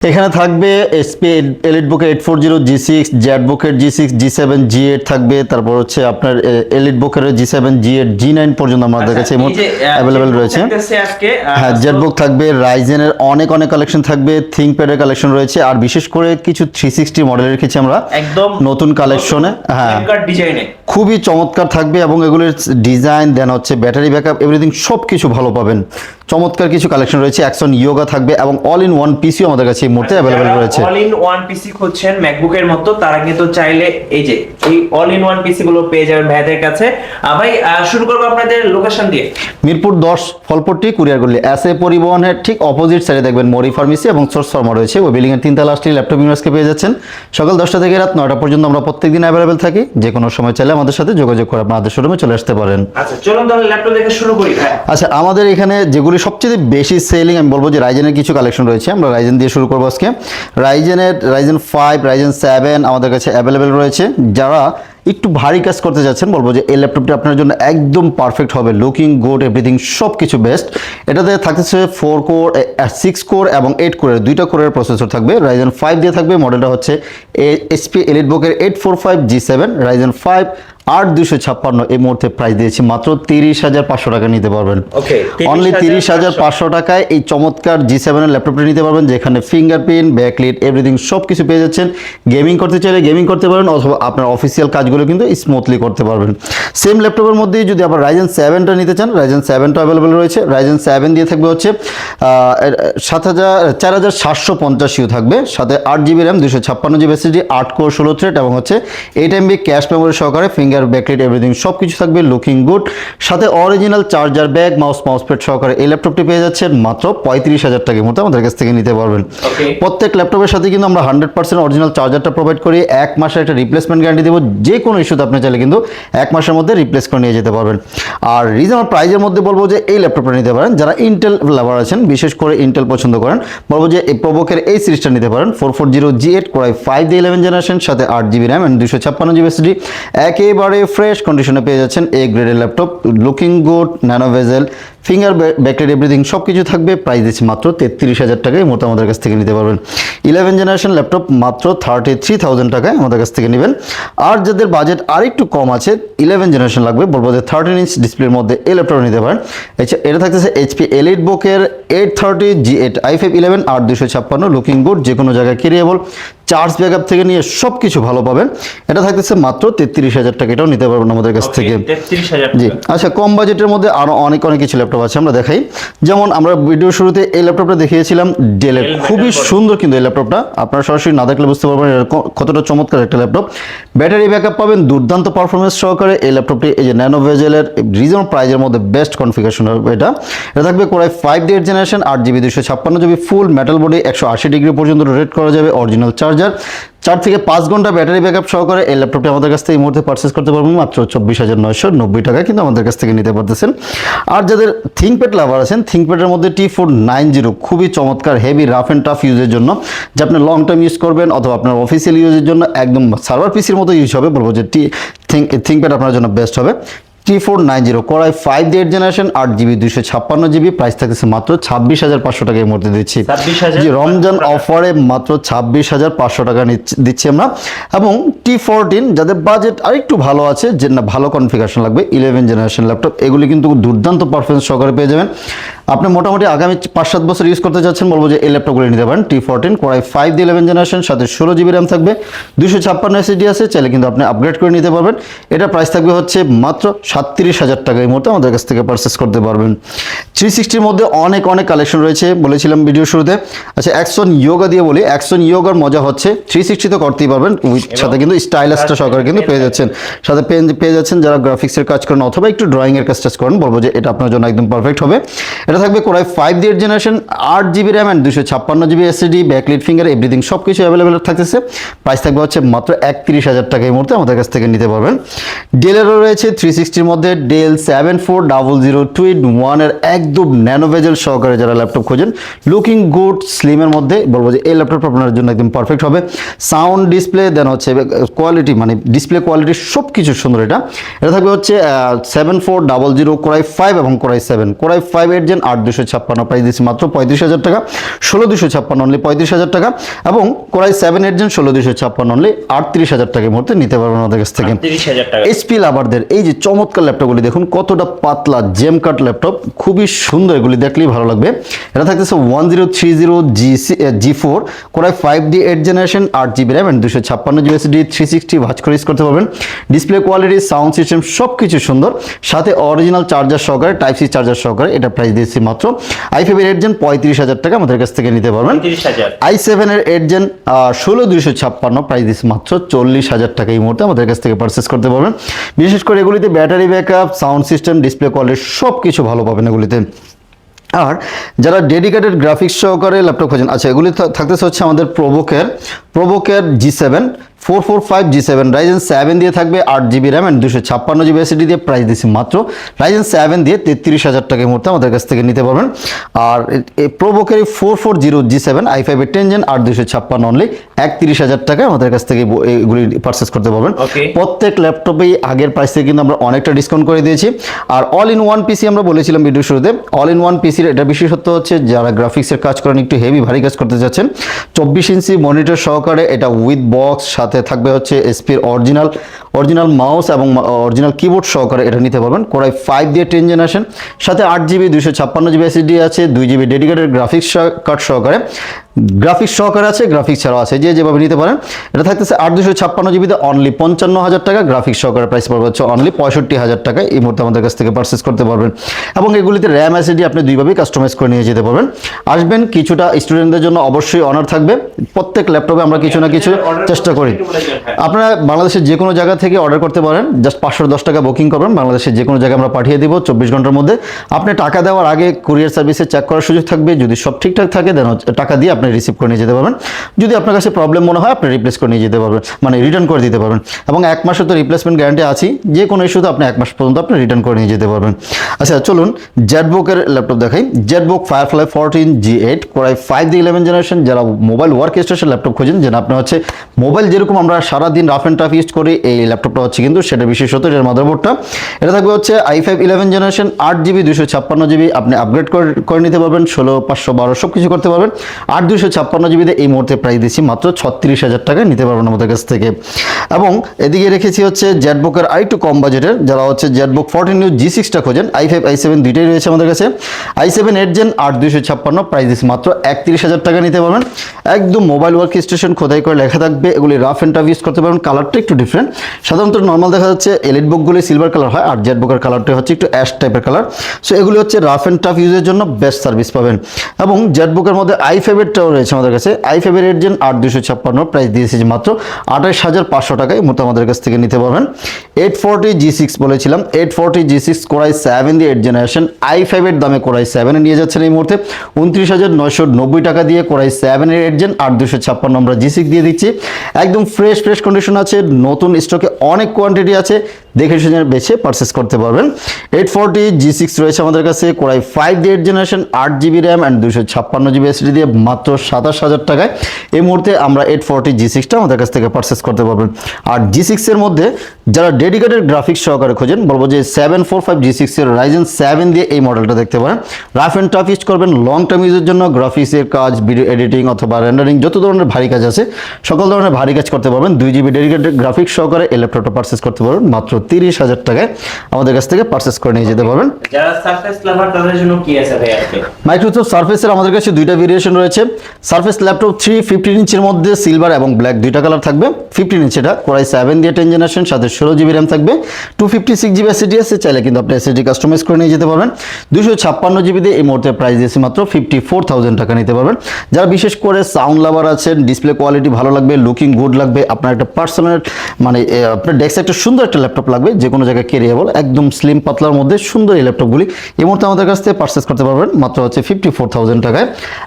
এখানে থাকবে SP এলিটবুকের 840 G6, জেটবুকের G6, G7, G8 থাকবে। তারপর হচ্ছে আপনার এলিটবুকের G7, G8, G9 পর্যন্ত আমাদের কাছে অ্যাভেলেবেল রয়েছে। হ্যাঁ, জেটবুক থাকবে, রাইজেনের অনেক কালেকশন থাকবে, থিংকপ্যাডের কালেকশন রয়েছে, আর বিশেষ করে কিছু 360 মডেলের রেখেছি আমরা একদম নতুন কালেকশনে। হ্যাঁ, ডিজাইনে খুবই চমৎকার থাকবে এবং এগুলোর ডিজাইন দেন হচ্ছে ব্যাটারি ব্যাকআপ এভরিথিং সব কিছু ভালো পাবেন। চমৎকার কিছু কালেকশন রয়েছে। অ্যাকশন ইয়োগা থাকবে এবং অল ইন ওয়ান পিসিও আমাদের কাছে এই মুহূর্তে অ্যাভেলেবেল রয়েছে। অল ইন ওয়ান পিসি খুঁজছেন ম্যাকবুকের মতো, তারা কিন্তু চাইলে এই যে এই অল ইন ওয়ান পিসি গুলো পেয়ে যাবেন ভাইদের কাছে। ভাই শুরু করব আপনাদের লোকেশন দিয়ে। মিরপুর 10 ফলপট্টি কুরিয়ার গলি এসএ পরিবহনের ঠিক অপোজিট সাইডে দেখবেন মরি ফার্মেসি এবং সোর্স ফার্মা রয়েছে। ওই বিল্ডিং এর 3 তলা আসলে ল্যাপটপ ইউনিভার্সকে পেয়ে যাচ্ছেন। সকাল 10টা থেকে রাত 9টা পর্যন্ত আমরা প্রত্যেকদিন অ্যাভেলেবেল থাকি। যে কোনো সময় চাইলে আমাদের সাথে যোগাযোগ করে আপনাদের শোরুমে চলে আসতে পারেন। আচ্ছা চলুন তাহলে ল্যাপটপ দেখে শুরু করি ভাই। আচ্ছা, আমাদের এখানে যেগুলি সবচেয়ে বেশি সেলিং আমি বলবো যে রাইজেনের কিছু কালেকশন রয়েছে। আমরা রাইজেন দিয়ে শুরু করবো আজকে। রাইজেন 5, রাইজেন 7 আমাদের কাছে অ্যাভেলেবেল রয়েছে। যারা একটু ভারী কাজ করতে যাচ্ছেন বলবো যে এই ল্যাপটপটি আপনার জন্য একদম পারফেক্ট হবে। লুকিং গুড, এভরিথিং সব কিছু বেস্ট। এটাতে থাকতেছে 4 কোর, 6 কোর এবং 8 কোরের 2টা কোরের প্রসেসর থাকবে। রাইজেন 5 দিয়ে থাকবে। মডেলটা হচ্ছে এসপি এলিটবুকের 845 G7 রাইজেন 5 8256। এই মুহূর্তে প্রাইস দিয়েছি মাত্র 30,500 টাকা নিতে পারবেন। অনলি 30,500 টাকায় এই চমৎকার G7 এর ল্যাপটপটি নিতে পারবেন, যেখানে ফিঙ্গারপ্রিন্ট, ব্যাকলিট এভরিথিং সব কিছু পেয়ে যাচ্ছেন। গেমিং করতে চাইলে গেমিং করতে পারেন, অথবা আপনার অফিসিয়াল কাজগুলো কিন্তু স্মুথলি করতে পারবেন। সেম ল্যাপটপের মধ্যেই যদি আবার রাইজেন 7টা নিতে চান, রাইজেন 7টা অ্যাভেলেবেল রয়েছে। রাইজেন 7 দিয়ে থাকবে হচ্ছে 4750 ইউ থাকবে, সাথে 8GB RAM, 256GB SSD, 8 core 16 thread এবং হচ্ছে 8MB ক্যাশ মেমোরি সহকারে ফিঙ্গার ব্যাকলাইট এভরিথিং সব কিছু থাকবে। লুকিং গুড, সাথে অরিজিনাল চার্জার ব্যাগ, মাউসপ্যাড সহকারে এই ল্যাপটপটি পেয়ে যাচ্ছেন মাত্র 35,000 টাকার মতো আমাদের কাছ থেকে নিতে পারবেন। প্রত্যেক ল্যাপটপের সাথে কিন্তু আমরা 100% অরিজিনাল চার্জারটা প্রোভাইড করি। 1 মাসের একটা রিপ্লেসমেন্ট গ্যারান্টি দেবো। যে কোনো ইস্যুতে আপনি চাইলে কিন্তু 1 মাসের মধ্যে রিপ্লেস করে নিয়ে যেতে পারবেন। আর রিজনেবল প্রাইজের মধ্যে বলবো যে এই ল্যাপটপটা নিতে পারেন। যারা ইন্টেল লাভার আছেন, বিশেষ করে ইন্টেল পছন্দ করেন, বলবো যে এই প্রোবোকের এই সিরিজটা নিতে পারেন। 440 G8 Core i5 দিয়ে 11 জেনারেশন, সাথে 8GB র্যাম এবং 256GB SSD, একেবারে ফ্রেশ কন্ডিশনে পেয়ে যাচ্ছেন এই গ্রেডের laptop. Looking good, nano bezel, finger backlight everything সব কিছু থাকবে। প্রাইস দিচ্ছি মাত্র 33,000 টাকায় মতো আমাদের কাছ থেকে নিতে পারবেন। 11 জেনারেশন ল্যাপটপ মাত্র 33,000 টাকায় আমাদের কাছ থেকে নেবেন। আর যাদের বাজেট আরেকটু কম আছে, 11 জেনারেশন লাগবে, বলবো যে 13 ইঞ্চ ডিসপ্লের মধ্যে এই ল্যাপটপ নিতে পারেন। এটা থাকতেছে HP এলিটবুকের 830 G8 i5-11 8256। Looking good, যে কোনো জায়গায় ক্যারিয়েবল, চার্জ ব্যাকআপ থেকে নিয়ে সব কিছু ভালো পাবেন। এটা থাকতেছে মাত্র 33,000 টাকা, এটাও নিতে পারবেন আমাদের কাছ থেকে। জি আচ্ছা, কম বাজেটের মধ্যে আরও অনেক কিছু ল্যাপটপ আছে, আমরা দেখাই। যেমন আমরা ভিডিও শুরুতে এই ল্যাপটপটা দেখিয়েছিলাম ডেলের, খুবই সুন্দর কিন্তু এই ল্যাপটপটা। আপনারা সরাসরি না দেখলে বুঝতে পারবেন কতটা চমৎকার একটা ল্যাপটপ। ব্যাটারি ব্যাকআপ পাবেন দুর্দান্ত পারফরমেন্স সহকারে। এই ল্যাপটপটি এই যে ন্যানো ভেজেলের রিজনেবল প্রাইজের মধ্যে বেস্ট কনফিগারেশন হবে। এটা থাকবে Core i5 দিয়ে 8 জেনারেশন, 8GB 256GB, ফুল মেটাল বডি, 180 ডিগ্রি পর্যন্ত রোটেট করা যাবে, অরিজিনাল চার্জার, 4 থেকে 5 ঘন্টা ব্যাটারি ব্যাকআপ সহকারে এই ল্যাপটপটি আমাদের কাছ থেকে এই মুহূর্তে পারচেস করতে পারবেন মাত্র 24,990 টাকা, কিন্তু আমাদের কাছ থেকে নিতে পারতেছেন। আর যাদের থিংকপ্যাড লাভার আছেন, থিংকপ্যাডের মধ্যে T490 খুবই চমৎকার, হেভি রাফ অ্যান্ড টাফ ইউজের জন্য, যে আপনি লং টাইম ইউজ করবেন অথবা আপনার অফিসিয়াল ইউজের জন্য একদম সার্ভার পিসির মতো ইউজ হবে, বলবো যে থিংকপ্যাড আপনার জন্য বেস্ট হবে। T490 Core i5 দিয়ে 8 জেনারেশন, 8GB 256GB, প্রাইস থাকতেছে মাত্র 26,500 টাকার মধ্যে দিচ্ছি। জি, রমজান অফারে মাত্র 26,500 টাকা দিচ্ছি আমরা। এবং T14 যাদের বাজেট আরেকটু ভালো আছে, যে না ভালো কনফিগারেশন লাগবে, 11 জেনারেশন ল্যাপটপ, এগুলি কিন্তু দুর্দান্ত পারফরমেন্স সহকারে পেয়ে যাবেন। আপনি মোটামুটি আগামী 5-7 বছর ইউজ করতে যাচ্ছেন, বলবো যে এই ল্যাপটপগুলো নিতে পারেন। T14 Core i5 দিয়ে 11 জেনারেশন, সাথে 16GB র্যাম থাকবে, 256 SSD আছে, চাইলে কিন্তু আপনি আপগ্রেড করে নিতে পারবেন। এটা প্রাইস থাকবে হচ্ছে মাত্র 37,000 টাকা, এই মুহূর্তে আমাদের কাছ থেকে পারচেস করতে পারবেন। 360-র মধ্যে অনেক কালেকশন রয়েছে, বলেছিলাম ভিডিও শুরুতে। আচ্ছা, অ্যাকশন ইয়োগা দিয়ে বলি। অ্যাকশন ইয়োগার মজা হচ্ছে 360 তো করতেই পারবেন, সাথে কিন্তু স্টাইলাসটা সহকারে কিন্তু পেয়ে যাচ্ছেন, সাথে পেন পেয়ে যাচ্ছেন যারা গ্রাফিক্সের কাজ করেন অথবা একটু ড্রয়িং এর কাজ করেন, বলবো যে এটা আপনার জন্য একদম পারফেক্ট হবে। এটা থাকবে Core i5 দিয়ে 8 generation, 8GB RAM and 256GB SSD, backlit finger everything সব কিছু অ্যাভেলেবেল থাকতেছে। প্রাইস থাকবে হচ্ছে মাত্র 31,000 টাকা, এই মুহূর্তে আমাদের কাছ থেকে নিতে পারবেন। ডেলেরও রয়েছে 360-র মধ্যে ডেল 7400 এর একদম ন্যানো ভেজেল সহকারে যারা ল্যাপটপ খোঁজেন, লুকিং গুড স্লিমের মধ্যে, বলবো যে এই ল্যাপটপ আপনার জন্য একদম পারফেক্ট হবে। সাউন্ড ডিসপ্লে দেন হচ্ছে কোয়ালিটি, মানে ডিসপ্লে কোয়ালিটি সব কিছু সুন্দর। এটা থাকবে হচ্ছে 7400 Core i5 এবং Core i7 8 Gen 8 256 প্রাইস দিচ্ছি মাত্র 35,000 টাকা। 16 256 অনলি 35,000 টাকা, এবং কোরাই 7 8 Gen 16 256 অনলি 38,000 টাকার মধ্যে নিতে পারবেন আমাদের কাছ থেকে। 30,000 টাকা। এইচপি লাভারদের এই যে চমৎকার ল্যাপটপগুলি দেখুন কতটা পাতলা জেম কাট ল্যাপটপ, খুবই সুন্দর, এগুলি দেখলেই ভালো লাগবে। এটা থাকতেছে 1030G4 core i 5D 8 generation, 8GB RAM and 256GB SSD, 360 ভাঁজ করে ইউজ করতে পারবেন। ডিসপ্লে কোয়ালিটি, সাউন্ড সিস্টেম সব কিছু সুন্দর, সাথে অরিজিনাল চার্জার সহকারে, টাইপ সি চার্জার সহকারে। এটা প্রাইস দিয়েছি মাত্র i5 এর 8 Gen 35,000 টাকা আমাদের কাছ থেকে নিতে পারবেন। 30,000। i7 এর 8 Gen 16 256 প্রাইস দিচ্ছি মাত্র 40,000 টাকা এই মুহূর্তে আমাদের কাছ থেকে পারচেস করতে পারবেন। বিশেষ করে এগুলিতে battery backup, sound system, display quality সব কিছু ভালো পাবেন এগুলিতে। আর যারা ডেডিকেটেড গ্রাফিক্স সহকারে ল্যাপটপ খোঁজেন, আচ্ছা এগুলি থাকতেছে হচ্ছে আমাদের প্রোবোকের G7 445 G7 Ryzen 7 দিয়ে থাকবে, 8GB RAM and 256GB SSD দিয়ে। প্রাইস দিচ্ছি মাত্র Ryzen 7 দিয়ে 33,000 টাকা এই মুহূর্তে আমাদের কাছ থেকে নিতে পারবেন। আর প্রোবোকের 440 G7 i5 এর 10 Gen 8 256 অনলি 31,000 টাকায় আমাদের কাছ থেকে এগুলি পারচেস করতে পারবেন। প্রত্যেক ল্যাপটপেই আগের প্রাইস থেকে কিন্তু আমরা অনেকটা ডিসকাউন্ট করে দিয়েছি। আর অল ইন ওয়ান পিসি আমরা বলেছিলাম ভিডিও শুরুতে, অল ইন ওয়ান পিসির এটা বিশেষত্ব হচ্ছে যারা গ্রাফিক্সের কাজ করেন, একটু হেভি ভারী কাজ করতে যাচ্ছেন, 24 ইঞ্চি মনিটর সহকারে, এটা উইথ বক্স, সাথে থাকবে হচ্ছে এসপির অরিজিনাল মাউস এবং অরিজিনাল কিবোর্ড সহকারে এটা নিতে পারবেন। কোরাই 5 দিয়ে 10 জেনারেশন, সাথে 8GB 256GB SSD আছে, 2GB ডেডিকেটেড গ্রাফিক্স কার্ড সহকারে। গ্রাফিক্স সহকারে আছে, গ্রাফিক্স ছাড়াও আছে, যেভাবে নিতে পারেন। এটা থাকতেছে 8 256GBতে অনলি 55,000 টাকা, গ্রাফিক্স সহকারে প্রাইস পড়বে হচ্ছে অনলি 65,000 টাকায় এই মুহূর্তে আমাদের কাছ থেকে পারচেস করতে পারবেন। এবং এগুলিতে র্যাম এসএসডি আপনি দুইভাবেই কাস্টমাইজ করে নিয়ে যেতে পারবেন। আসবেন, কিছুটা স্টুডেন্টদের জন্য অবশ্যই অনার থাকবে। প্রত্যেক ল্যাপটপে আমরা কিছু না কিছু চেষ্টা করি। আপনারা বাংলাদেশের যে কোনো জায়গা থেকে অর্ডার করতে পারেন, জাস্ট 510 টাকা বুকিং করবেন, বাংলাদেশের যে কোনো জায়গায় আমরা পাঠিয়ে দিব 24 ঘন্টার মধ্যে। আপনি টাকা দেওয়ার আগে কুরিয়ার সার্ভিসে চেক করার সুযোগ থাকবে, যদি সব ঠিকঠাক থাকে দেন টাকা দিয়ে আপনি রিসিভ করে নিয়ে যেতে পারবেন। যদি আপনার কাছে প্রবলেম মনে হয় আপনি রিপ্লেস করে নিয়ে যেতে পারবেন, মানে রিটার্ন করে দিতে পারবেন। এবং 1 মাসের তো রিপ্লেসমেন্ট গ্যারান্টি আছে, যে কোনো ইস্যুতে আপনি 1 মাস পর্যন্ত আপনি রিটার্ন করে নিয়ে যেতে পারবেন। আচ্ছা চলুন জেটবুকের ল্যাপটপ দেখাই। Jetbook firefly 14 G8 core i 5D 11 generation. যারা মোবাইল ওয়ার্ক স্টেশন ল্যাপটপ খোঁজেন, যেন আপনার হচ্ছে মোবাইল যেরকম আমরা সারাদিন রাফ অ্যান্ড টাফ ইউজ করি, এই ল্যাপটপটা হচ্ছে কিন্তু সেটা বিশেষত এর মাদারবোর্ডটা। এটা থাকবে হচ্ছে i5 11 জেনারেশন, 8GB 256GB, আপনি আপগ্রেড করে নিতে পারবেন, 16 512 সব কিছু করতে পারবেন। 8 256GBতে এই মুহূর্তে প্রাইস দিচ্ছি মাত্র 36,000 টাকায় নিতে পারবেন আমাদের কাছ থেকে। এবং এদিকে রেখেছি হচ্ছে জেটবুকের আরেকটু কম বাজেটের, যারা হচ্ছে জেটবুক 14 নিউ G6টা খোঁজেন, i5 i7 দুইটাই রয়েছে আমাদের কাছে। i7 8 Gen 8 256 প্রাইস দিচ্ছি মাত্র 31,000 টাকা নিতে পারবেন। একদম মোবাইল ওয়ার্ক স্টেশন খোদাই করে লেখা থাকবে, এগুলি রাফ অ্যান্ড টাফ ইউজ করতে পারবেন। কালারটা একটু ডিফারেন্ট, সাধারণত নর্মাল দেখা যাচ্ছে এলিট বুকগুলি সিলভার কালার হয়, আর জেটবুকের কালারটা হচ্ছে একটু অ্যাশ টাইপের কালার। সো এগুলি হচ্ছে রাফ অ্যান্ড টাফ ইউজের জন্য বেস্ট সার্ভিস পাবেন। এবং জেটবুকের মধ্যে i5 এরটাও রয়েছে আমাদের কাছে, i5 এর 8 Gen 8 256 প্রাইস দিয়েছি মাত্র 28,500 টাকায় মতো আমাদের কাছ থেকে নিতে পারবেন। 840 G6 বলেছিলাম, 840 G6 কোরাই 7 দিয়ে 8 জেনারেশন, i5 এর দামে কোরাই 7 এ নিয়ে যাচ্ছেন এই মুহূর্তে 29,990 টাকা দিয়ে। কোরাই 7 এর 8 Gen 8 256 আমরা G6 দিয়ে দিচ্ছি, একদম ফ্রেশ কন্ডিশন আছে, নতুন স্টকে অনেক কোয়ান্টিটি আছে, দেখে শুনে বেছে পারচেস করতে পারবেন। 840 G6 রয়েছে আমাদের কাছে, কোরাই 5 দিয়ে 8 generation, 8GB RAM and 256GB SSD দিয়ে মাত্র 27,000 টাকায় এই মুহূর্তে আমরা 840 G6টা আমাদের কাছ থেকে পারচেস করতে পারবেন। আর G6 এর মধ্যে যারা ডেডিকেটেড গ্রাফিক্স সহকারে খোঁজেন, বলবো যে 745 G6 এর Ryzen 7 দিয়ে এই মডেলটা দেখতে পারেন। রাফ অ্যান্ড টাফ ইউজ করবেন, লং টার্ম ইউজের জন্য, গ্রাফিক্সের কাজ, ভিডিও এডিটিং অথবা রেন্ডারিং, যত ধরনের ভারী কাজ আছে সকল ধরনের ভারী কাজ করতে পারবেন। 2GB ডেডিকেটেড গ্রাফিক্স সহকারে এই ল্যাপটপটা পারচেস করতে পারবেন মাত্র 30,000 টাকায় আমাদের কাছ থেকে পারচেস করে নিয়ে যেতে পারবেন। যারা সারফেস লাভার তাদের জন্য কি আছে ভাই আজকে? মাইক্রোসফট সারফেসের আমাদের কাছে দুইটা ভেরিয়েশন রয়েছে। সারফেস ল্যাপটপ 3 15 ইঞ্চির মধ্যে সিলভার এবং ব্ল্যাক দুইটা কালার থাকবে। 15 ইঞ্চ এটা কোরাই 7 দিয়ে 10 জেনারেশন, সাথে 16GB র্যাম থাকবে, 256GB SSD আছে, চাইলে কিন্তু আপনি SSD কাস্টমাইজ করে নিয়ে যেতে পারবেন। 256GB দিয়ে এই মুহূর্তে প্রাইস দিয়েছি মাত্র 54,000 টাকা নিতে পারবেন। যারা বিশেষ করে সাউন্ড লাভার আছেন, ডিসপ্লে কোয়ালিটি ভালো লাগবে, লুকিং গুড লাগবে, আপনার একটা পার্সোনাল মানে আপনার ডেস্কে একটা সুন্দর একটা ল্যাপটপ লাগবে, যে কোনো জায়গায় ক্যারিয়েবল, একদম স্লিম পাতলার মধ্যে সুন্দর এই ল্যাপটপগুলি এই মুহূর্তে আমাদের কাছ থেকে পারচেস করতে পারবেন মাত্র হচ্ছে 54,000 টাকায়।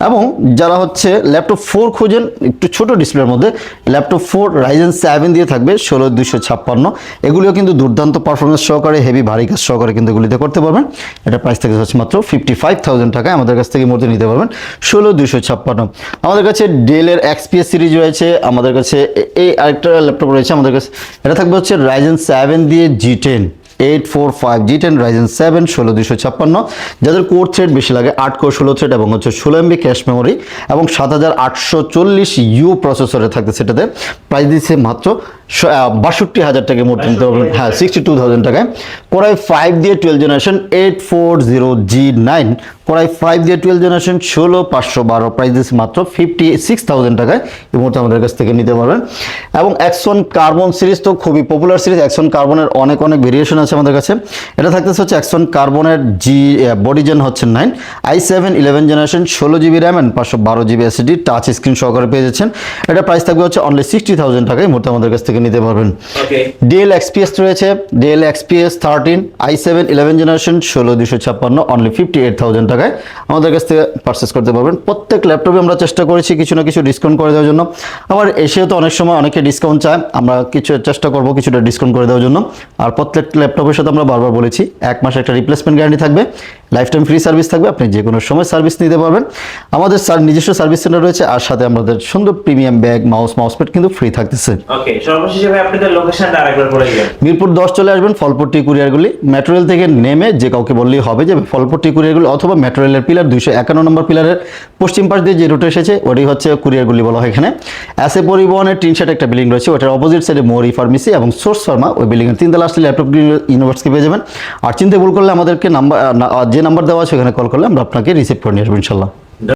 এবং যারা হচ্ছে ল্যাপটপ 4 খোঁজেন একটু ছোট ডিসপ্লের মধ্যে, ল্যাপটপ 4 Ryzen 7 দিয়ে থাকবে 16,256, এগুলিও কিন্তু দুর্দান্ত পারফরমেন্স সহকারে, হেভি ভারী কাজ সহকারে কিন্তু এগুলিতে করতে পারবেন। এটা প্রাইস থেকে হচ্ছে মাত্র 55,000 টাকায় আমাদের কাছ থেকে মধ্যে নিতে পারবেন 16,256। আমাদের কাছে ডেলের XPS সিরিজ রয়েছে, আমাদের কাছে এই আরেকটা ল্যাপটপ রয়েছে আমাদের কাছে, এটা থাকবে হচ্ছে Ryzen 7 দিয়ে G10, 845 G10 Ryzen 7 16256, যাদের কোর থ্রেড বেশি লাগে 8 কোর 16 থ্রেড এবং হচ্ছে 16 MB ক্যাশ মেমোরি এবং 7840 U প্রসেসরে থাকতে সেটাতে প্রাইস দিচ্ছে মাত্র 62,000 টাকায় মোট কিনতে পারবেন, হ্যাঁ 62,000 টাকায়। কোরাই 5 দিয়ে 12 জেনারেশন 840G9, কোরাই 5 দিয়ে 12 জেনারেশন 16512, প্রাইস দিচ্ছে মাত্র 56,000 টাকায় এই মুহূর্তে আমাদের কাছ থেকে নিতে পারবেন। এবং অ্যাক্সন কার্বন সিরিজ তো খুবই পপুলার সিরিজ, অ্যাক্সন কার্বনের অনেক ভেরিয়েশন আছে আমাদের কাছে। এটা থাকতেছে হচ্ছে অ্যাক্সন কার্বনের বডি জেন হচ্ছে 9, i7 11 generation 16GB RAM and 512GB SSD touch screen সহকারে পেয়ে যাচ্ছেন। এটা প্রাইস থাকবে হচ্ছে অনলি 60,000 টাকায় এই মুহূর্তে আমাদের কাছ থেকে নিতে পারবেন। ডেল XPS রয়েছে, Dell XPS 13 i7 11 generation 16256, only 58,000 টাকায় আমাদের কাছ থেকে পারচেস করতে পারবেন। প্রত্যেক ল্যাপটপে আমরা চেষ্টা করেছি কিছু না কিছু ডিসকাউন্ট করে দেওয়ার জন্য, আবার এসেও তো অনেক সময় অনেকে ডিসকাউন্ট চায়, আমরা কিছু চেষ্টা করব কিছুটা ডিসকাউন্ট করে দেওয়ার জন্য। আর প্রত্যেক ল্যাপটপের সাথে আমরা বারবার বলেছি 1 মাস একটা রিপ্লেসমেন্ট গ্যারান্টি থাকবে, লাইফ টাইম ফ্রি সার্ভিস থাকবে, আপনি যে কোনো সময় সার্ভিস নিতে পারবেন। আমাদের নিজস্ব সার্ভিস সেন্টার রয়েছে, আর সাথে আমাদের সুন্দর প্রিমিয়াম ব্যাগ মাউসপ্যাড কিন্তু ফ্রি থাকতেছে। ওকে, সর্বশেষে ভাই আপনাদের লোকেশনটা আরেকবার বলে দিবেন। মিরপুর 10 চলে আসবেন, ফলপট্টি কুরিয়ারগুলি মেট্রো রেল থেকে নেমে যে কাউকে বললেই হবে যে ফলপট্টি কুরিয়ারগুলি, অথবা মেট্রো রেলের পিলার 251 নম্বর পিলারের পশ্চিম পাশ দিয়ে যে রুটে এসেছে ওটাই হচ্ছে কুরিয়ারগুলি বলা হয়। এখানে এসএ পরিবহনের টিন শেড একটা বিল্ডিং রয়েছে, ওটার অপোজিট সাইডে মোরি ফার্মেসি এবং সোর্স ফার্মা, ওই বিল্ডিংয়ের 3 তলা আসলে ল্যাপটপ ইউনিভার্সকে পেয়ে যাবেন। আর চিন্তা ভুল করলে আমাদেরকে যে নাম্বার দেওয়া আছে ওখানে কল করলে আমরা আপনাকে রিসিভ করে নিয়ে আসবো ইনশাল্লাহ।